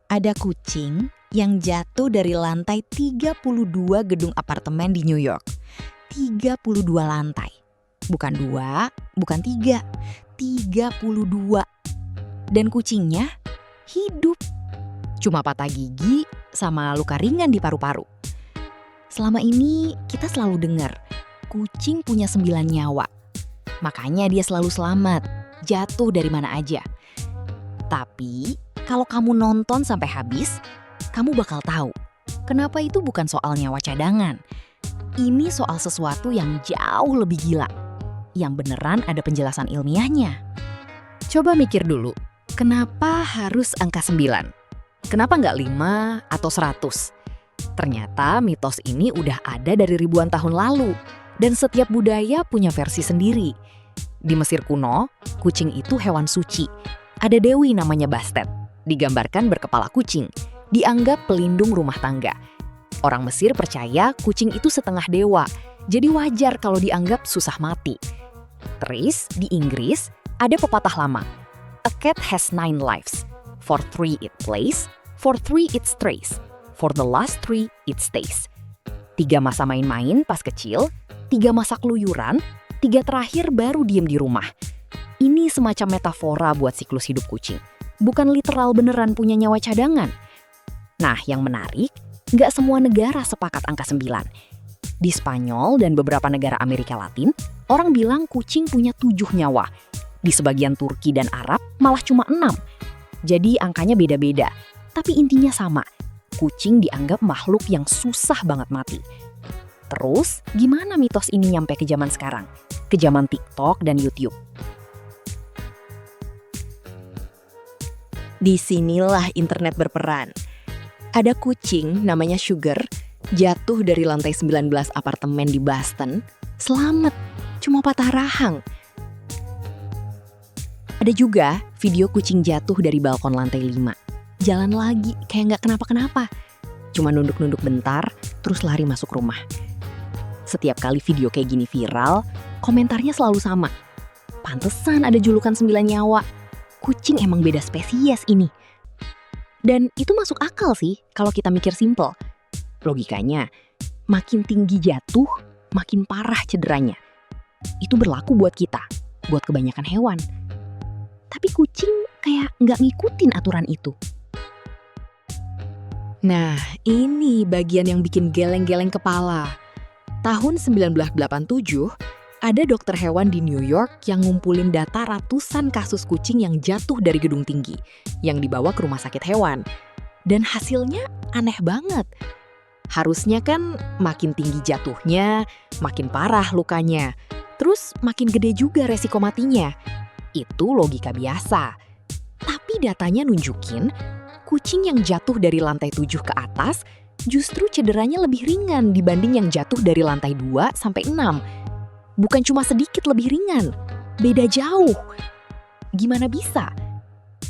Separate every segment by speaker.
Speaker 1: Ada kucing yang jatuh dari lantai 32 gedung apartemen di New York. 32 lantai. Bukan 2, bukan 3. 32. Dan kucingnya hidup. Cuma patah gigi sama luka ringan di paru-paru. Selama ini kita selalu dengar, kucing punya 9 nyawa. Makanya dia selalu selamat, jatuh dari mana aja. Tapi kalau kamu nonton sampai habis, kamu bakal tahu kenapa itu bukan soal nyawa cadangan. Ini soal sesuatu yang jauh lebih gila, yang beneran ada penjelasan ilmiahnya. Coba mikir dulu, kenapa harus angka 9? Kenapa nggak 5 atau 100? Ternyata mitos ini udah ada dari ribuan tahun lalu, dan setiap budaya punya versi sendiri. Di Mesir kuno, kucing itu hewan suci. Ada dewi namanya Bastet, digambarkan berkepala kucing, dianggap pelindung rumah tangga. Orang Mesir percaya kucing itu setengah dewa, jadi wajar kalau dianggap susah mati. Terus di Inggris ada pepatah lama, "A cat has 9 lives. For 3 it plays, for 3 it strays, for the last 3 it stays." 3 masa main-main pas kecil, 3 masa keluyuran, 3 terakhir baru diem di rumah. Ini semacam metafora buat siklus hidup kucing. Bukan literal beneran punya nyawa cadangan. Nah, yang menarik, nggak semua negara sepakat angka 9. Di Spanyol dan beberapa negara Amerika Latin, orang bilang kucing punya 7 nyawa. Di sebagian Turki dan Arab malah cuma 6. Jadi angkanya beda-beda, tapi intinya sama. Kucing dianggap makhluk yang susah banget mati. Terus, gimana mitos ini nyampe ke zaman sekarang? Ke zaman TikTok dan YouTube? Disinilah internet berperan. Ada kucing namanya Sugar, jatuh dari lantai 19 apartemen di Boston, selamat, cuma patah rahang. Ada juga video kucing jatuh dari balkon lantai 5. Jalan lagi, kayak nggak kenapa-kenapa. Cuma nunduk-nunduk bentar, terus lari masuk rumah. Setiap kali video kayak gini viral, komentarnya selalu sama. Pantesan ada julukan 9 nyawa. Kucing emang beda spesies ini. Dan itu masuk akal sih kalau kita mikir simpel. Logikanya, makin tinggi jatuh, makin parah cederanya. Itu berlaku buat kita, buat kebanyakan hewan. Tapi kucing kayak nggak ngikutin aturan itu. Nah, ini bagian yang bikin geleng-geleng kepala. Tahun 1987, ada dokter hewan di New York yang ngumpulin data ratusan kasus kucing yang jatuh dari gedung tinggi, yang dibawa ke rumah sakit hewan. Dan hasilnya aneh banget. Harusnya kan makin tinggi jatuhnya, makin parah lukanya. Terus makin gede juga resiko matinya. Itu logika biasa. Tapi datanya nunjukin, kucing yang jatuh dari lantai 7 ke atas justru cederanya lebih ringan dibanding yang jatuh dari lantai 2 sampai 6. Bukan cuma sedikit lebih ringan, beda jauh. Gimana bisa?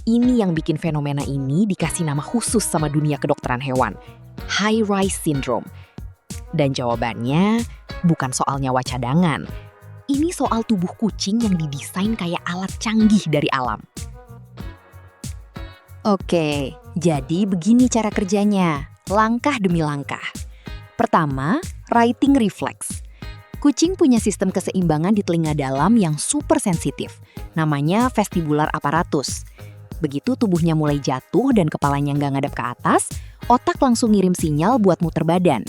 Speaker 1: Ini yang bikin fenomena ini dikasih nama khusus sama dunia kedokteran hewan, high-rise syndrome. Dan jawabannya bukan soal nyawa cadangan. Ini soal tubuh kucing yang didesain kayak alat canggih dari alam. Oke, jadi begini cara kerjanya, langkah demi langkah. Pertama, writing reflex. Kucing punya sistem keseimbangan di telinga dalam yang super sensitif, namanya vestibular apparatus. Begitu tubuhnya mulai jatuh dan kepalanya nggak ngadap ke atas, otak langsung ngirim sinyal buat muter badan.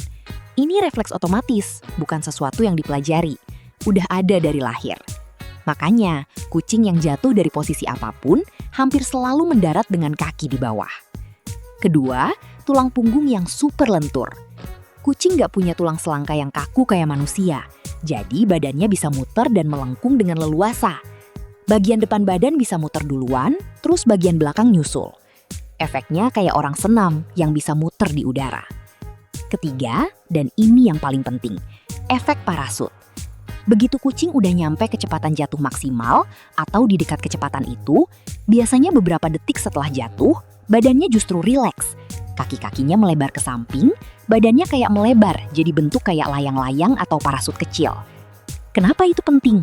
Speaker 1: Ini refleks otomatis, bukan sesuatu yang dipelajari. Udah ada dari lahir. Makanya, kucing yang jatuh dari posisi apapun hampir selalu mendarat dengan kaki di bawah. Kedua, tulang punggung yang super lentur. Kucing nggak punya tulang selangka yang kaku kayak manusia, jadi badannya bisa muter dan melengkung dengan leluasa. Bagian depan badan bisa muter duluan, terus bagian belakang nyusul. Efeknya kayak orang senam yang bisa muter di udara. Ketiga, dan ini yang paling penting, efek parasut. Begitu kucing udah nyampe kecepatan jatuh maksimal atau di dekat kecepatan itu, biasanya beberapa detik setelah jatuh, badannya justru rileks. Kaki-kakinya melebar ke samping, badannya kayak melebar jadi bentuk kayak layang-layang atau parasut kecil. Kenapa itu penting?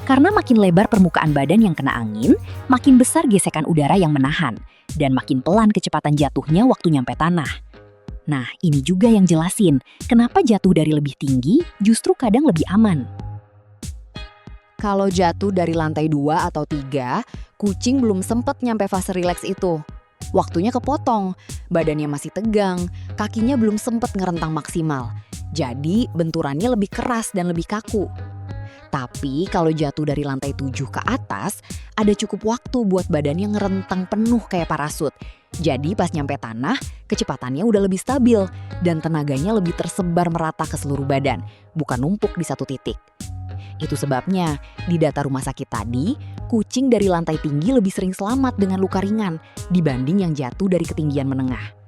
Speaker 2: Karena makin lebar permukaan badan yang kena angin, makin besar gesekan udara yang menahan, dan makin pelan kecepatan jatuhnya waktu nyampe tanah. Nah, ini juga yang jelasin kenapa jatuh dari lebih tinggi justru kadang lebih aman.
Speaker 1: Kalau jatuh dari lantai 2 atau 3, kucing belum sempat nyampe fase rileks itu. Waktunya kepotong, badannya masih tegang, kakinya belum sempat ngerentang maksimal. Jadi benturannya lebih keras dan lebih kaku. Tapi kalau jatuh dari lantai 7 ke atas, ada cukup waktu buat badannya ngerentang penuh kayak parasut. Jadi pas nyampe tanah, kecepatannya udah lebih stabil dan tenaganya lebih tersebar merata ke seluruh badan, bukan numpuk di satu titik. Itu sebabnya di data rumah sakit tadi, kucing dari lantai tinggi lebih sering selamat dengan luka ringan dibanding yang jatuh dari ketinggian menengah.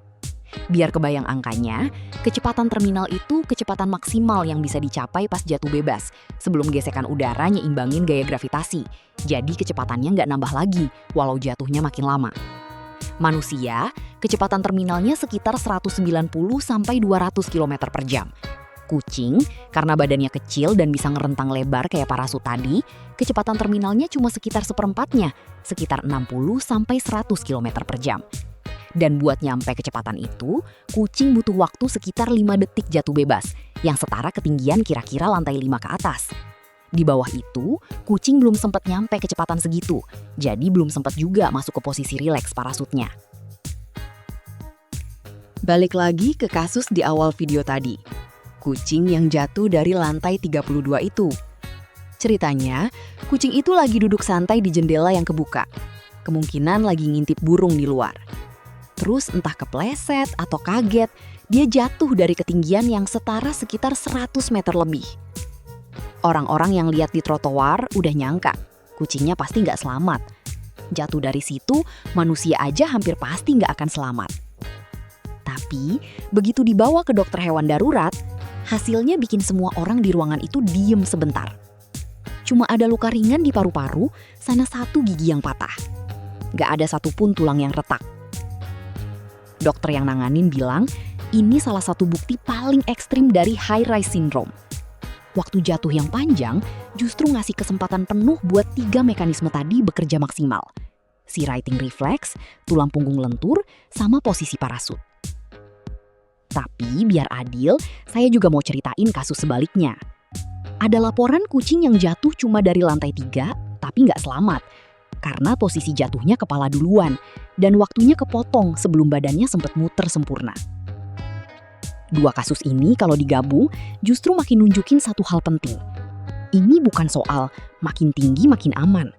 Speaker 1: Biar kebayang angkanya, kecepatan terminal itu kecepatan maksimal yang bisa dicapai pas jatuh bebas, sebelum gesekan udara nyimbangin gaya gravitasi. Jadi kecepatannya nggak nambah lagi, walau jatuhnya makin lama. Manusia, kecepatan terminalnya sekitar 190-200 km per jam. Kucing, karena badannya kecil dan bisa ngerentang lebar kayak parasut tadi, kecepatan terminalnya cuma sekitar seperempatnya, sekitar 60-100 km per jam. Dan buat nyampe kecepatan itu, kucing butuh waktu sekitar 5 detik jatuh bebas, yang setara ketinggian kira-kira lantai 5 ke atas. Di bawah itu, kucing belum sempat nyampe kecepatan segitu, jadi belum sempat juga masuk ke posisi rileks parasutnya. Balik lagi ke kasus di awal video tadi. Kucing yang jatuh dari lantai 32 itu. Ceritanya, kucing itu lagi duduk santai di jendela yang kebuka. Kemungkinan lagi ngintip burung di luar. Terus entah kepleset atau kaget, dia jatuh dari ketinggian yang setara sekitar 100 meter lebih. Orang-orang yang lihat di trotoar udah nyangka, kucingnya pasti nggak selamat. Jatuh dari situ, manusia aja hampir pasti nggak akan selamat. Tapi, begitu dibawa ke dokter hewan darurat, hasilnya bikin semua orang di ruangan itu diem sebentar. Cuma ada luka ringan di paru-paru, sana satu gigi yang patah. Nggak ada satupun tulang yang retak. Dokter yang nanganin bilang, ini salah satu bukti paling ekstrim dari high-rise syndrome. Waktu jatuh yang panjang justru ngasih kesempatan penuh buat 3 mekanisme tadi bekerja maksimal. Si righting reflex, tulang punggung lentur, sama posisi parasut. Tapi biar adil, saya juga mau ceritain kasus sebaliknya. Ada laporan kucing yang jatuh cuma dari lantai 3, tapi nggak selamat. Karena posisi jatuhnya kepala duluan, dan waktunya kepotong sebelum badannya sempat muter sempurna. 2 kasus ini kalau digabung justru makin nunjukin satu hal penting. Ini bukan soal makin tinggi makin aman.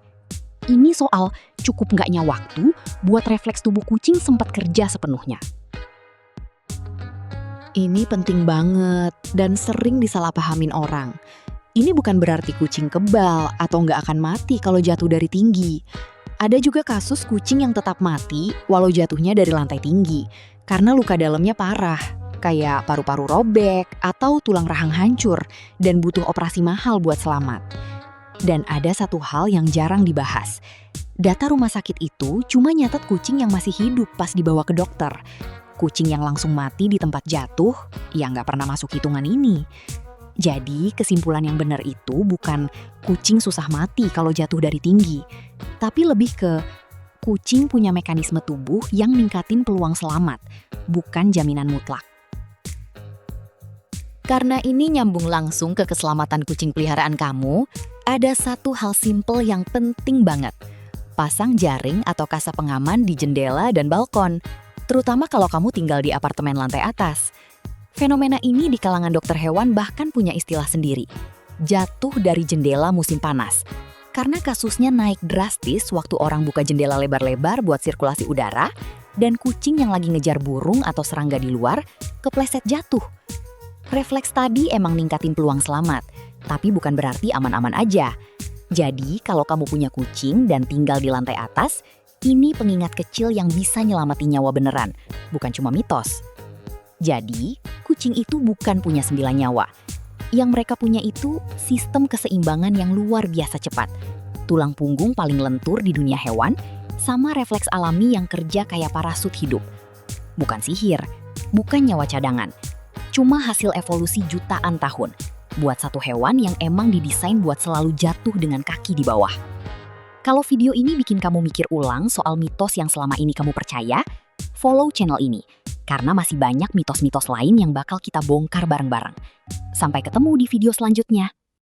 Speaker 1: Ini soal cukup nggaknya waktu buat refleks tubuh kucing sempat kerja sepenuhnya. Ini penting banget dan sering disalahpahamin orang. Ini bukan berarti kucing kebal atau nggak akan mati kalau jatuh dari tinggi. Ada juga kasus kucing yang tetap mati walau jatuhnya dari lantai tinggi karena luka dalamnya parah, kayak paru-paru robek atau tulang rahang hancur dan butuh operasi mahal buat selamat. Dan ada satu hal yang jarang dibahas. Data rumah sakit itu cuma nyatet kucing yang masih hidup pas dibawa ke dokter. Kucing yang langsung mati di tempat jatuh, ya nggak pernah masuk hitungan ini. Jadi kesimpulan yang benar itu bukan kucing susah mati kalau jatuh dari tinggi, tapi lebih ke kucing punya mekanisme tubuh yang ningkatin peluang selamat, bukan jaminan mutlak. Karena ini nyambung langsung ke keselamatan kucing peliharaan kamu, ada satu hal simpel yang penting banget. Pasang jaring atau kasa pengaman di jendela dan balkon, terutama kalau kamu tinggal di apartemen lantai atas. Fenomena ini di kalangan dokter hewan bahkan punya istilah sendiri, jatuh dari jendela musim panas. Karena kasusnya naik drastis waktu orang buka jendela lebar-lebar buat sirkulasi udara, dan kucing yang lagi ngejar burung atau serangga di luar kepleset jatuh. Refleks tadi emang ningkatin peluang selamat, tapi bukan berarti aman-aman aja. Jadi kalau kamu punya kucing dan tinggal di lantai atas, ini pengingat kecil yang bisa nyelamatin nyawa beneran, bukan cuma mitos. Jadi, kucing itu bukan punya 9 nyawa. Yang mereka punya itu sistem keseimbangan yang luar biasa cepat. Tulang punggung paling lentur di dunia hewan, sama refleks alami yang kerja kayak parasut hidup. Bukan sihir, bukan nyawa cadangan. Cuma hasil evolusi jutaan tahun.
Speaker 2: buat satu hewan yang emang didesain buat selalu jatuh dengan kaki di bawah. Kalau video ini bikin kamu mikir ulang soal mitos yang selama ini kamu percaya, follow channel ini, karena masih banyak mitos-mitos lain yang bakal kita bongkar bareng-bareng. Sampai ketemu di video selanjutnya.